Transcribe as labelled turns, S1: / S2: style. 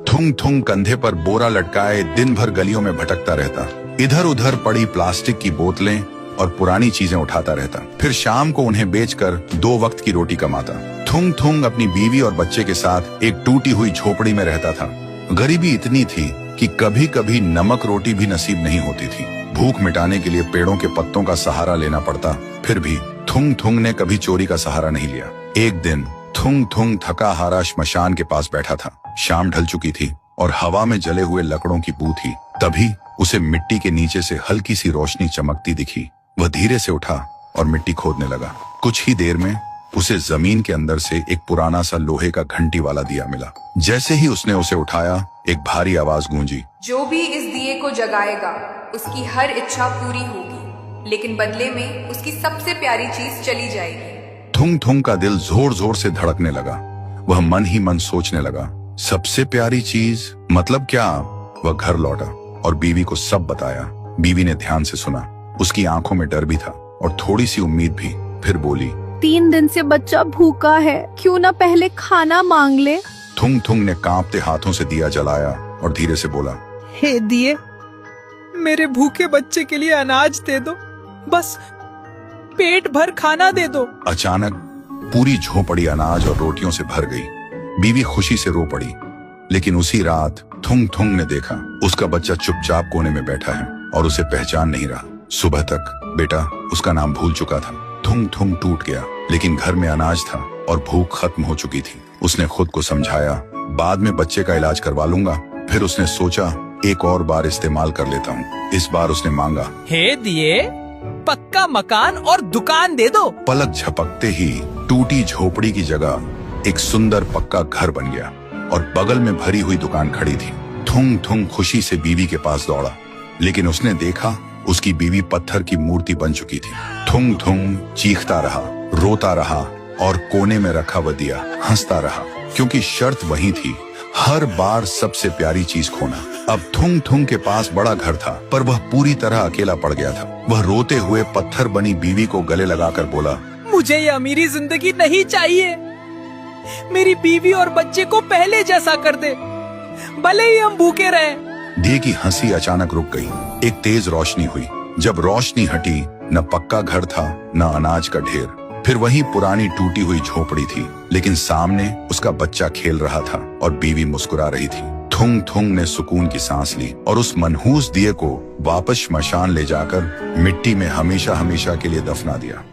S1: थुंग थुंग कंधे पर बोरा लटकाए दिन भर गलियों में भटकता रहता। इधर उधर पड़ी प्लास्टिक की बोतलें और पुरानी चीजें उठाता रहता। फिर शाम को उन्हें बेचकर 2 वक्त की रोटी कमाता। थुंग थुंग अपनी बीवी और बच्चे के साथ एक टूटी हुई झोपड़ी में रहता था। गरीबी इतनी थी कि कभी कभी नमक रोटी भी नसीब नहीं होती थी। भूख मिटाने के लिए पेड़ों के पत्तों का सहारा लेना पड़ता। फिर भी थुंग थुंग ने कभी चोरी का सहारा नहीं लिया। एक दिन थुंग थुंग थका हारा श्मशान के पास बैठा था। शाम ढल चुकी थी और हवा में जले हुए लकड़ों की बू थी। तभी उसे मिट्टी के नीचे से हल्की सी रोशनी चमकती दिखी। वह धीरे से उठा और मिट्टी खोदने लगा। कुछ ही देर में उसे जमीन के अंदर से एक पुराना सा लोहे का घंटी वाला दिया मिला। जैसे ही उसने उसे उठाया, एक भारी आवाज गूंजी,
S2: जो भी इस दिए को जगाएगा उसकी हर इच्छा पूरी होगी, लेकिन बदले में उसकी सबसे प्यारी चीज चली जाएगी।
S1: थुंग थुंग का दिल जोर जोर से धड़कने लगा। वह मन ही मन सोचने लगा, सबसे प्यारी चीज मतलब क्या? वह घर लौटा और बीवी को सब बताया। बीवी ने ध्यान से सुना। उसकी आंखों में डर भी था और थोड़ी सी उम्मीद भी। फिर बोली,
S3: 3 दिन से बच्चा भूखा है, क्यों ना पहले खाना मांग ले।
S1: थुंग थुंग ने कांपते हाथों से दिया जलाया और धीरे से बोला,
S4: हे दिए, मेरे भूखे बच्चे के लिए अनाज दे दो, बस पेट भर खाना दे दो।
S1: अचानक पूरी झोपड़ी अनाज और रोटियों से भर गई। बीवी खुशी से रो पड़ी। लेकिन उसी रात थुंग थुंग ने देखा उसका बच्चा चुपचाप कोने में बैठा है और उसे पहचान नहीं रहा। सुबह तक बेटा उसका नाम भूल चुका था। थुंग थुंग टूट गया, लेकिन घर में अनाज था और भूख खत्म हो चुकी थी। उसने खुद को समझाया, बाद में बच्चे का इलाज करवा लूंगा। फिर उसने सोचा, एक और बार इस्तेमाल कर लेता हूँ। इस बार उसने मांगा,
S4: हे दिए, पक्का मकान और दुकान दे दो।
S1: पलक झपकते ही टूटी झोपड़ी की जगह एक सुंदर पक्का घर बन गया और बगल में भरी हुई दुकान खड़ी थी। थुंग थुंग खुशी से बीवी के पास दौड़ा, लेकिन उसने देखा उसकी बीवी पत्थर की मूर्ति बन चुकी थी। थुंग थुंग चीखता रहा, रोता रहा और कोने में रखा वह दिया हंसता रहा, क्योंकि शर्त वही थी, हर बार सबसे प्यारी चीज खोना। अब थुंग थुंग के पास बड़ा घर था, पर वह पूरी तरह अकेला पड़ गया था। वह रोते हुए पत्थर बनी बीवी को गले लगाकर बोला,
S4: मुझे ये अमीरी जिंदगी नहीं चाहिए। मेरी बीवी और बच्चे को पहले जैसा कर दे, भले ही हम भूखे रहें।
S1: दिए की हंसी अचानक रुक गई। एक तेज रोशनी हुई। जब रोशनी हटी, न पक्का घर था न अनाज का ढेर। फिर वही पुरानी टूटी हुई झोपड़ी थी, लेकिन सामने उसका बच्चा खेल रहा था और बीवी मुस्कुरा रही थी। थुंग थुंग ने सुकून की सांस ली और उस मनहूस दिए को वापस श्मशान ले जाकर मिट्टी में हमेशा हमेशा के लिए दफना दिया।